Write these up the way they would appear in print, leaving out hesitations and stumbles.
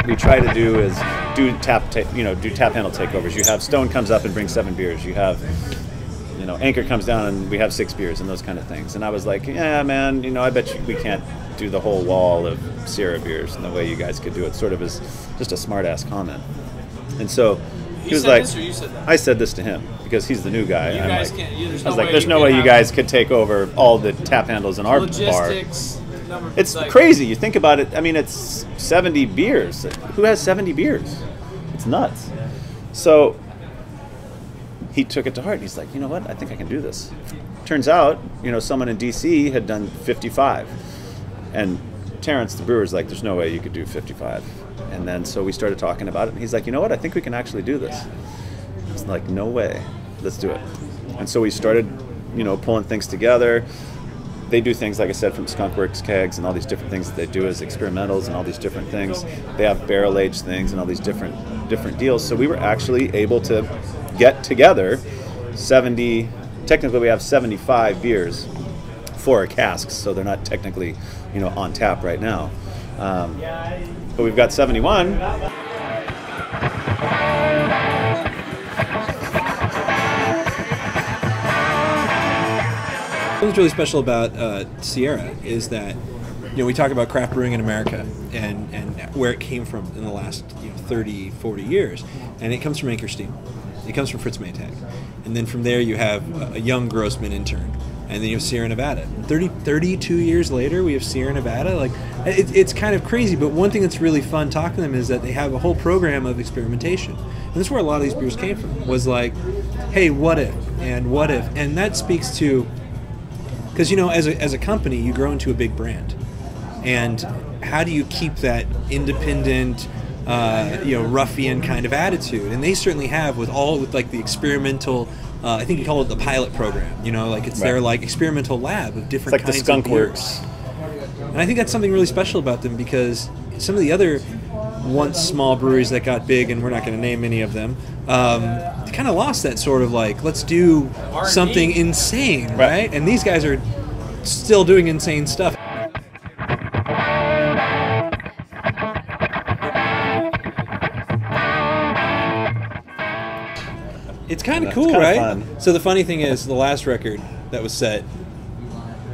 we try to do is do tap handle takeovers. You have Stone comes up and brings 7 beers. You have, you know, Anchor comes down and we have 6 beers and those kind of things. And I was like, yeah, man, you know, I bet we can't do the whole wall of Sierra beers in the way you guys could do it. Sort of as just a smart ass comment. And so he was like, you said that? I said this to him because he's the new guy. You guys can't. There's no way you guys could take over all the tap handles in our logistics, bar. It's crazy. You think about it. I mean, it's 70 beers. Who has 70 beers? It's nuts. So he took it to heart. He's like, you know what? I think I can do this. Turns out, you know, someone in DC had done 55, and Terrence, the brewer's like, there's no way you could do 55. And then so we started talking about it, and he's like, you know what? I think we can actually do this. It's like, no way. Let's do it. And so we started, you know, pulling things together. They do things, like I said, from Skunk Works kegs and all these different things that they do as experimentals and all these different things. They have barrel-aged things and all these different deals. So we were actually able to get together 70, technically we have 75 beers for our casks, so they're not technically, you know, on tap right now. But we've got 71. What's really special about Sierra is that, you know, we talk about craft brewing in America and where it came from in the last 30, 40 years, and it comes from Anchor Steam. It comes from Fritz Maytag. And then from there you have a young Grossman intern, and then you have Sierra Nevada. 32 years later, we have Sierra Nevada. Like, it's kind of crazy, but one thing that's really fun talking to them is that they have a whole program of experimentation. And that's where a lot of these beers came from, was like, hey, what if, and what if? And that speaks to, because, you know, as a company, you grow into a big brand. And how do you keep that independent, ruffian kind of attitude? And they certainly have with like the experimental, I think you call it the pilot program, you know, like it's their like experimental lab of different kinds of beers. It's like the Skunk Works. And I think that's something really special about them, because some of the other once small breweries that got big, and we're not going to name any of them, kind of lost that sort of like, let's do something insane, right? And these guys are still doing insane stuff. It's kind of cool, right? Fun. So the funny thing is, the last record that was set,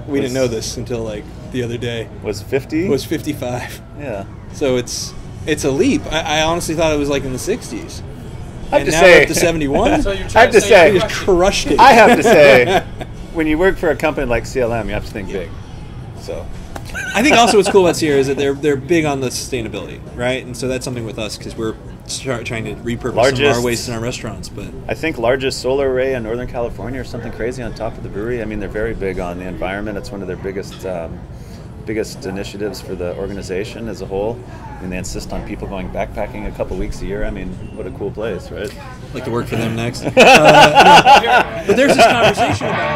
we didn't know this until like the other day. Was 50? Was 55. Yeah. So it's a leap. I honestly thought it was like in the 60s. I have and to now say, we're up to 71. So I have to say, we just crushed it. I have to say, when you work for a company like CLM, you have to think big. So, I think also what's cool about Sierra is that they're big on the sustainability, right? And so that's something with us, because we're trying to repurpose some of our waste in our restaurants. But I think largest solar array in Northern California or something crazy on top of the brewery. I mean, they're very big on the environment. It's one of their biggest initiatives for the organization as a whole. I mean, they insist on people going backpacking a couple weeks a year. I mean, what a cool place, right? I'd like to work for them next. No, but there's this conversation about